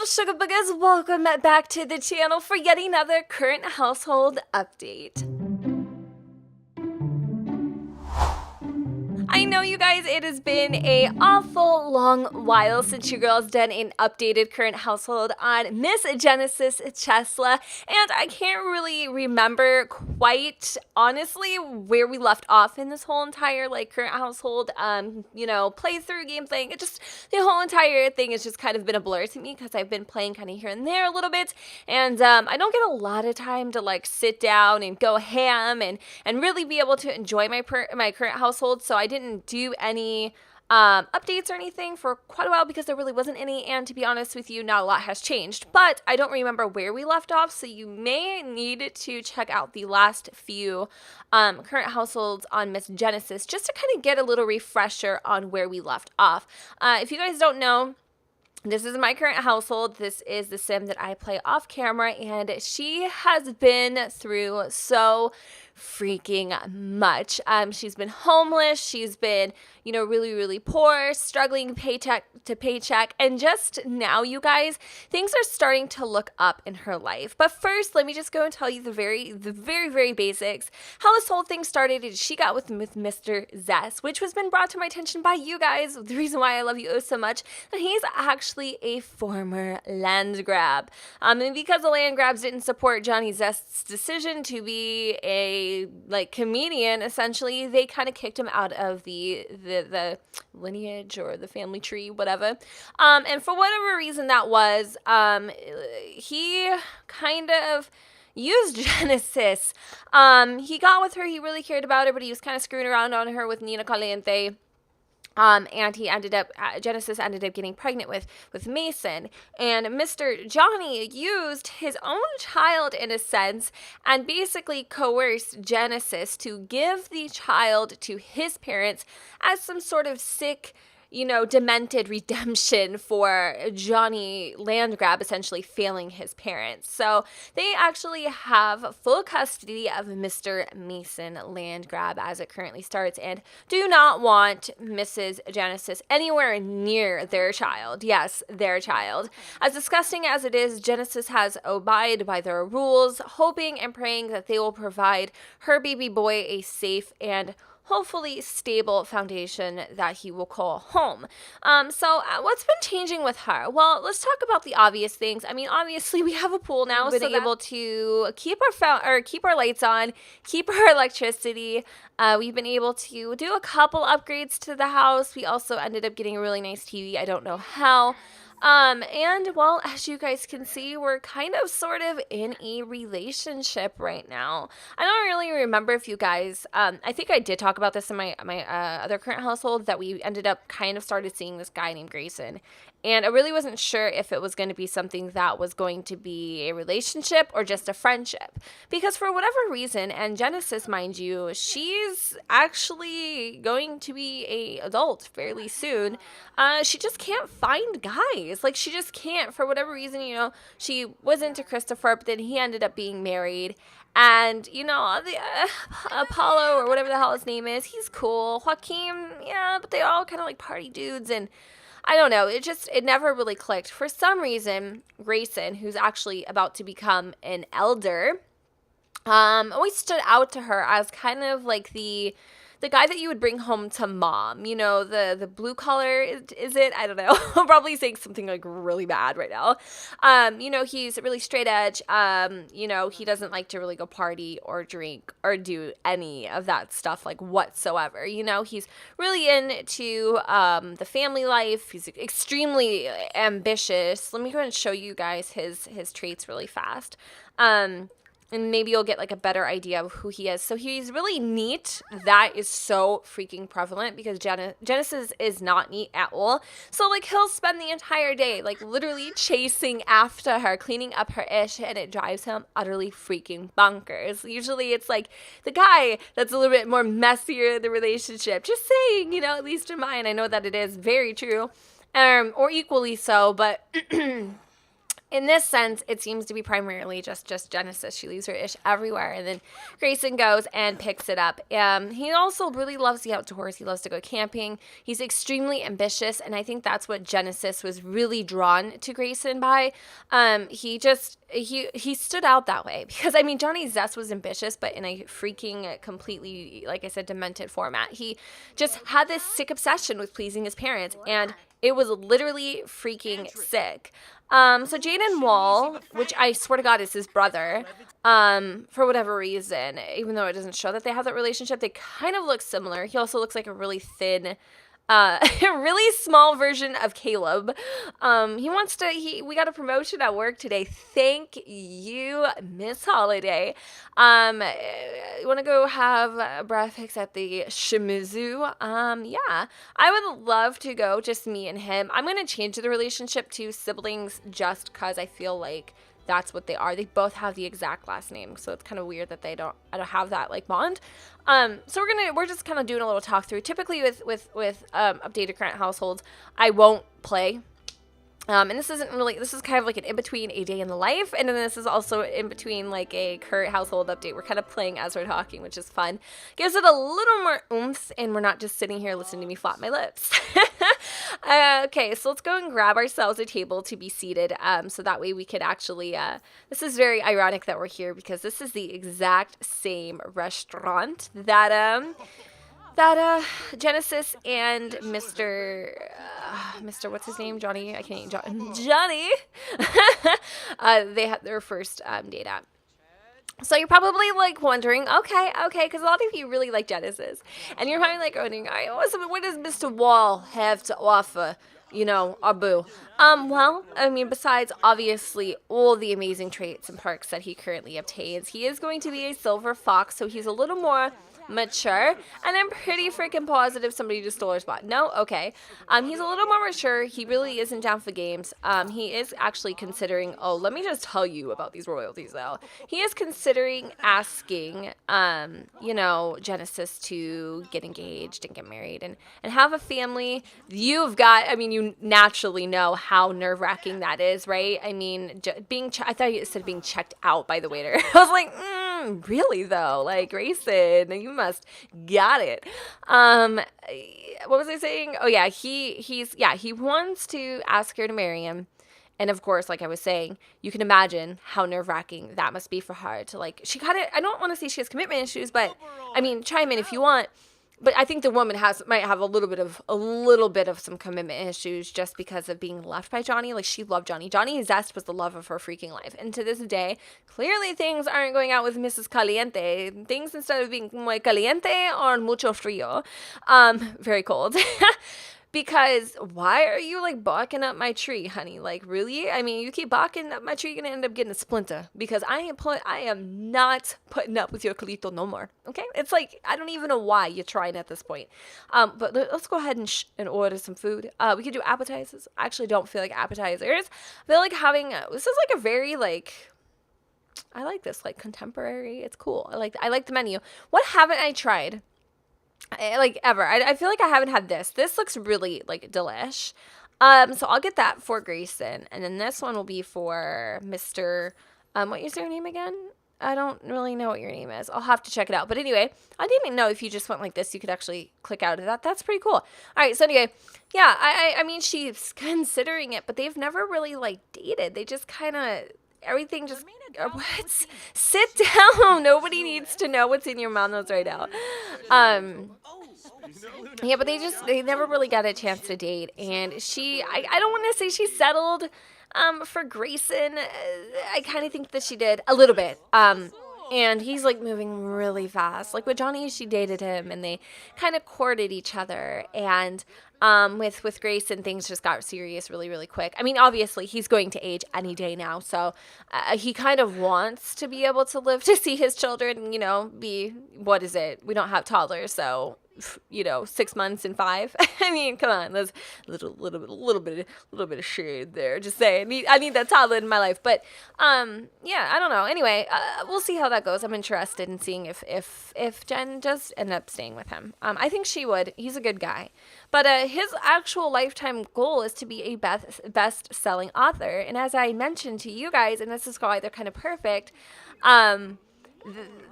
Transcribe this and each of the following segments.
little sugar boogers? Welcome back to the channel for yet another current household update. I know, you guys, it has been a awful long while since your girl's done an updated current household on Miss Genesis CHESLER, and I can't really remember quite honestly where we left off in this whole entire current household playthrough game thing. The whole entire thing has just kind of been a blur to me because I've been playing kind of here and there a little bit, and I don't get a lot of time to sit down and go ham and really be able to enjoy my current household. So I didn't do any updates or anything for quite a while because there really wasn't any, and to be honest with you, not a lot has changed, but I don't remember where we left off, so you may need to check out the last few current households on Miss Genesis just to kind of get a little refresher on where we left off. If you guys don't know, this is my current household. This is the sim that I play off camera, and she has been through so freaking much. She's been homeless. She's been, really poor, struggling paycheck to paycheck. And just now, you guys, things are starting to look up in her life. But first, let me just go and tell you the very basics. How this whole thing started is she got with Mr. Zess, which has been brought to my attention by you guys. The reason why I love you so much, that he's actually a former land grab. And because the land grabs didn't support Johnny Zest's decision to be a comedian, essentially, they kind of kicked him out of the lineage or the family tree, whatever. And for whatever reason that was, he kind of used Genesis. He got with her, he really cared about her, but he was kind of screwing around on her with Nina Caliente. And Genesis ended up getting pregnant with Mason, and Mr. Johnny used his own child in a sense and basically coerced Genesis to give the child to his parents as some sort of sick, demented redemption for Johnny Landgrab essentially failing his parents. So they actually have full custody of Mr. Mason Landgrab as it currently starts, and do not want Mrs. Genesis anywhere near their child. Yes, their child. As disgusting as it is, Genesis has abided by their rules, hoping and praying that they will provide her baby boy a safe and hopefully stable foundation that he will call home. So what's been changing with her? Well, let's talk about the obvious things. I mean, obviously we have a pool now, so we're able to keep our lights on, keep our electricity. We've been able to do a couple upgrades to the house. We also ended up getting a really nice TV. I don't know how. And well, as you guys can see, we're kind of sort of in a relationship right now. I don't really remember if you guys, I think I did talk about this in my other current household, that we ended up kind of started seeing this guy named Grayson. And I really wasn't sure if it was going to be something that was going to be a relationship or just a friendship. Because for whatever reason, and Genesis, mind you, she's actually going to be an adult fairly soon. She just can't find guys. She just can't. For whatever reason, she was into Christopher, but then he ended up being married. And, the Apollo, or whatever the hell his name is, he's cool. Joaquin, yeah, but they're all kind of party dudes, and I don't know, it never really clicked. For some reason, Grayson, who's actually about to become an elder, always stood out to her as kind of the guy that you would bring home to mom, the blue collar, is it? I don't know. I'm probably saying something really bad right now. He's really straight edge. He doesn't like to really go party or drink or do any of that stuff whatsoever. He's really into the family life. He's extremely ambitious. Let me go ahead and show you guys his traits really fast. And maybe you'll get a better idea of who he is. So he's really neat. That is so freaking prevalent because Genesis is not neat at all. So he'll spend the entire day literally chasing after her, cleaning up her ish, and it drives him utterly freaking bonkers. Usually it's the guy that's a little bit more messier in the relationship. Just saying, at least in mine, I know that it is very true, or equally so, but in this sense, it seems to be primarily just Genesis. She leaves her ish everywhere, and then Grayson goes and picks it up. He also really loves the outdoors. He loves to go camping. He's extremely ambitious, and I think that's what Genesis was really drawn to Grayson by. He stood out that way because, I mean, Johnny Zest was ambitious, but in a freaking completely, like I said, demented format. He just had this sick obsession with pleasing his parents, and it was literally freaking sick. So Jaden Wall, which I swear to God is his brother, for whatever reason, even though it doesn't show that they have that relationship, they kind of look similar. He also looks like a really thin, a really small version of Caleb. We got a promotion at work today. Thank you, Miss Holiday. You want to go have breakfast at the Shimizu? Yeah, I would love to go, just me and him. I'm going to change the relationship to siblings just because I feel like that's what they are. They both have the exact last name, so it's kind of weird that I don't have that like bond. So we're just kind of doing a little talk through. Typically with updated current households, I won't play. And this is kind of like an in-between a day in the life, and then this is also in between like a current household update. We're kind of playing as we're talking, which is fun. Gives it a little more oomph, and we're not just sitting here listening to me flap my lips. Okay, so let's go and grab ourselves a table to be seated, so that way we could actually, this is very ironic that we're here because this is the exact same restaurant that Genesis and Mr. What's his name? Johnny. I can't. Johnny. They had their first date at. So you're probably like wondering, okay, because a lot of you really like Genesis, and you're probably like wondering, all right, what does Mr. Wall have to offer? You know, Abu. Well, I mean, besides obviously all the amazing traits and perks that he currently obtains, he is going to be a silver fox, so he's a little more mature, and I'm pretty freaking positive somebody just stole our spot. No? Okay. He's a little more mature. He really isn't down for games. He is actually considering, let me just tell you about these royalties though. He is considering asking, Genesis to get engaged and get married and have a family. You naturally know how nerve-wracking that is, right? I mean, I thought you said being checked out by the waiter. I was like, really though? Like, Grayson, you must got it. What was I saying? Oh yeah, he wants to ask her to marry him. And of course, like I was saying, you can imagine how nerve-wracking that must be for her to like, I don't want to say she has commitment issues, but I mean, chime in if you want. But I think the woman might have a little bit of some commitment issues just because of being left by Johnny. Like, she loved Johnny. Johnny Zest was the love of her freaking life. And to this day, clearly things aren't going out with Mrs. Caliente. Things, instead of being muy caliente, are mucho frío. Very cold. Because why are you like barking up my tree, honey? Like, really? I mean, you keep barking up my tree, you're gonna end up getting a splinter. Because I am not putting up with your Calito no more. Okay? It's like, I don't even know why you're trying at this point. But let's go ahead and order some food. We could do appetizers. I actually don't feel like appetizers. I feel like this is like a very like, I like this, like contemporary. It's cool. I like the menu. What haven't I tried? Like ever. I feel like I haven't had this. This looks really like delish. So I'll get that for Grayson, and then this one will be for Mr. What is your name again? I don't really know what your name is. I'll have to check it out. But anyway, I didn't even know if you just went like this, you could actually click out of that. That's pretty cool. All right. So anyway, yeah, I mean, she's considering it, but they've never really like dated. They just kind of, everything just, what? Sit down. Nobody needs to know what's in your mouth right now. Yeah, but they never really got a chance to date. And I don't want to say she settled for Grayson. I kind of think that she did a little bit. And he's like moving really fast. Like with Johnny, she dated him and they kind of courted each other. And with Grayson, things just got serious really, really quick. I mean, obviously, he's going to age any day now. So he kind of wants to be able to live to see his children, be, what is it? We don't have toddlers. So 6 months and 5. I mean, come on, there's a little bit of shade there. Just saying, I need that toddler in my life. But yeah, I don't know. Anyway, we'll see how that goes. I'm interested in seeing if Jen does end up staying with him. I think she would. He's a good guy. But his actual lifetime goal is to be a best-selling author. And as I mentioned to you guys, and this is why they're kind of perfect.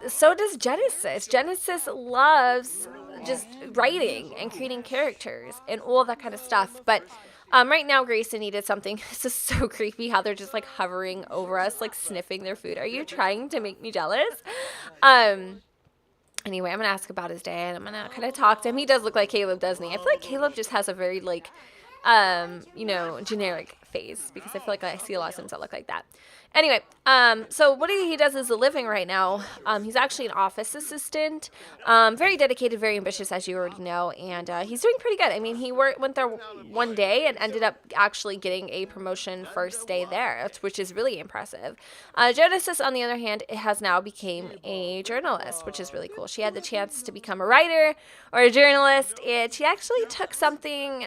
So does Genesis. Genesis loves just writing and creating characters and all that kind of stuff. But right now, Grayson needed something. This is so creepy how they're just like hovering over us, like sniffing their food. Are you trying to make me jealous? Anyway, I'm going to ask about his day, and I'm going to kind of talk to him. He does look like Caleb, doesn't he? I feel like Caleb just has a very, like, generic face, because I feel like I see a lot of Sims that look like that. Anyway, so what he does is a living right now. He's actually an office assistant, very dedicated, very ambitious, as you already know, and he's doing pretty good. I mean, he went there one day and ended up actually getting a promotion first day there, which is really impressive. Genesis, on the other hand, has now became a journalist, which is really cool. She had the chance to become a writer or a journalist, and she actually took something,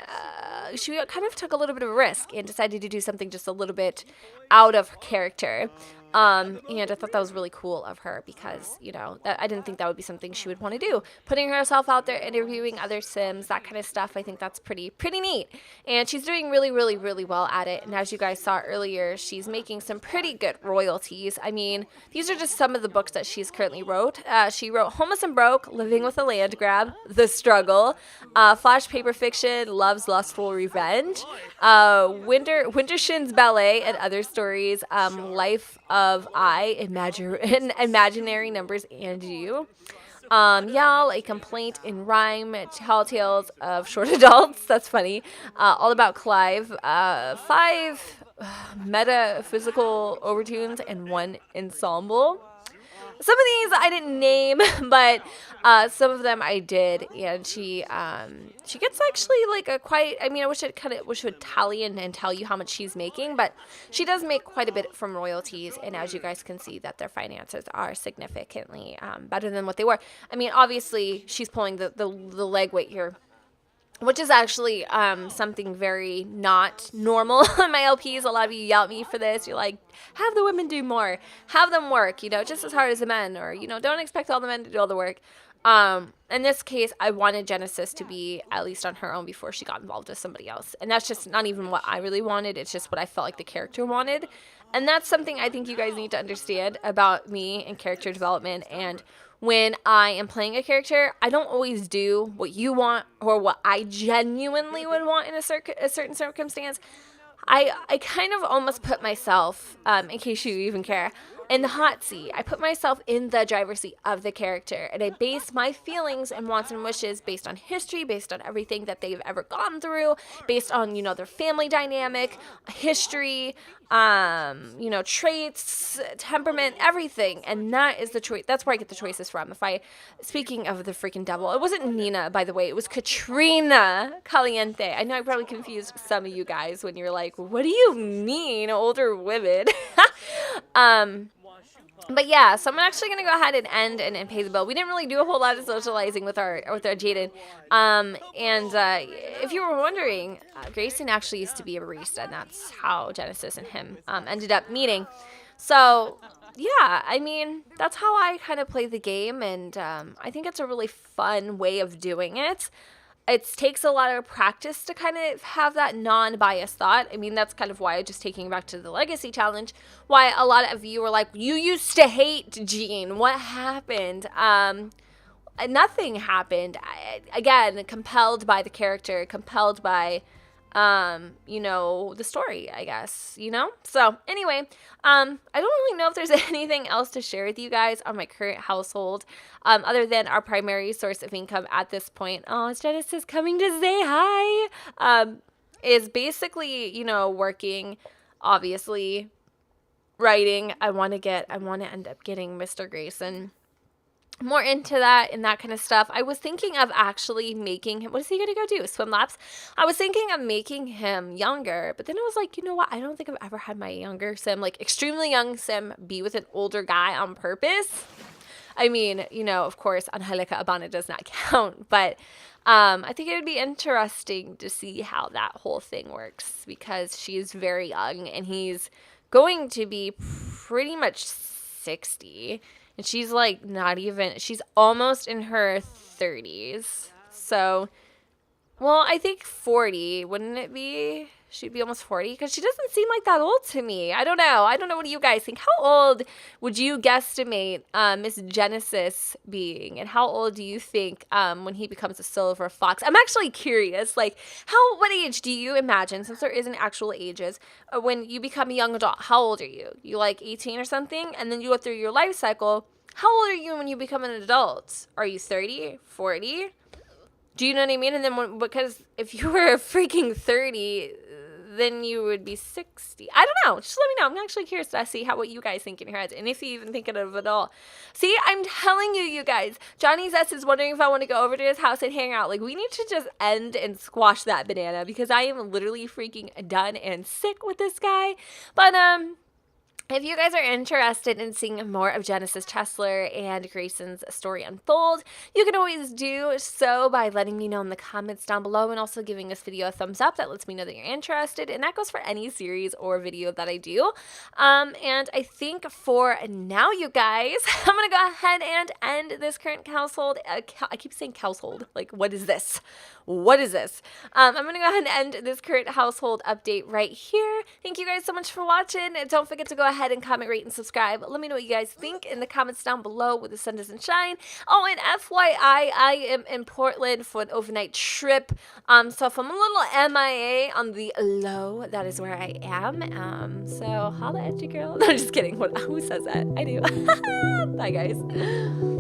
she kind of took a little bit of a risk and decided to do something just a little bit out of character. And I thought that was really cool of her, because, that I didn't think that would be something she would want to do. Putting herself out there, interviewing other Sims, that kind of stuff, I think that's pretty neat. And she's doing really, really, really well at it. And as you guys saw earlier, she's making some pretty good royalties. I mean, these are just some of the books that she's currently wrote. She wrote Homeless and Broke, Living with a Land Grab, The Struggle, Flash Paper Fiction, Love's Lustful Revenge, Wintershin's Ballet and Other Stories, Life of Imaginary Numbers and You. Y'all, A Complaint in Rhyme, Tall Tales of Short Adults, that's funny, All About Clive, 5 metaphysical overtunes, and 1 ensemble. Some of these I didn't name, but some of them I did, and she gets actually like I wish it would tally and tell you how much she's making, but she does make quite a bit from royalties, and as you guys can see, that their finances are significantly better than what they were. I mean, obviously, she's pulling the leg weight here, which is actually something very not normal in my LPs. A lot of you yell at me for this. You're like, have the women do more. Have them work, just as hard as the men. Or, don't expect all the men to do all the work. In this case, I wanted Genesis to be at least on her own before she got involved with somebody else. And that's just not even what I really wanted. It's just what I felt like the character wanted. And that's something I think you guys need to understand about me and character development. And when I am playing a character, I don't always do what you want or what I genuinely would want in a certain circumstance. I kind of almost put myself, in case you even care, in the hot seat. I put myself in the driver's seat of the character, and I base my feelings and wants and wishes based on history, based on everything that they've ever gone through, based on, their family dynamic, history, traits, temperament, everything. And that is the choice. That's where I get the choices from. Speaking of the freaking devil, it wasn't Nina, by the way, it was Katrina Caliente. I know I probably confused some of you guys when you're like, what do you mean, older women? But yeah, so I'm actually going to go ahead and end and pay the bill. We didn't really do a whole lot of socializing with our Jaden. If you were wondering, Grayson actually used to be a barista, and that's how Genesis and him ended up meeting. So yeah, I mean, that's how I kind of play the game, and I think it's a really fun way of doing it. It takes a lot of practice to kind of have that non-biased thought. I mean, that's kind of why, just taking back to the Legacy Challenge, why a lot of you were like, you used to hate Jean. What happened? Nothing happened. Again, compelled by the character, compelled by, the story, I guess, So anyway, I don't really know if there's anything else to share with you guys on my current household, other than our primary source of income at this point. Oh, Genesis coming to say hi, is basically, working, obviously, writing. I want to end up getting Mr. Grayson more into that and that kind of stuff. I was thinking of actually making him, what is he going to go do? Swim laps? I was thinking of making him younger, but then I was like, you know what? I don't think I've ever had my younger Sim, like extremely young Sim, be with an older guy on purpose. I mean, you know, of course, Angelica Abana does not count, but I think it would be interesting to see how that whole thing works because she's very young and he's going to be pretty much 60. And she's like not even, she's almost in her 30s. So, well, I think 40, wouldn't it be? She'd be almost 40 because she doesn't seem like that old to me. I don't know. I don't know. What do you guys think? How old would you guesstimate Miss Genesis being? And how old do you think when he becomes a silver fox? I'm actually curious. Like, what age do you imagine, since there isn't actual ages, when you become a young adult? How old are you? You like 18 or something? And then you go through your life cycle. How old are you when you become an adult? Are you 30, 40? Do you know what I mean? And then because if you were freaking 30, then you would be 60. I don't know. Just let me know. I'm actually curious to see what you guys think in your heads, and if you even think of it all. See, I'm telling you, you guys. Johnny Zest is wondering if I want to go over to his house and hang out. Like, we need to just end and squash that banana because I am literally freaking done and sick with this guy. But if you guys are interested in seeing more of Genesis CHESLER and Grayson's story unfold, you can always do so by letting me know in the comments down below and also giving this video a thumbs up. That lets me know that you're interested, and that goes for any series or video that I do. And I think for now, you guys, I'm going to go ahead and end this current household. I keep saying household. Like, what is this? What is this? I'm going to go ahead and end this current household update right here. Thank you guys so much for watching. Don't forget to go ahead and comment, rate, and subscribe. Let me know what you guys think in the comments down below where the sun doesn't shine. Oh, and FYI, I am in Portland for an overnight trip. So if I'm a little MIA on the low, that is where I am. So holla at you, girl. No, just kidding. Who says that? I do. Bye, guys.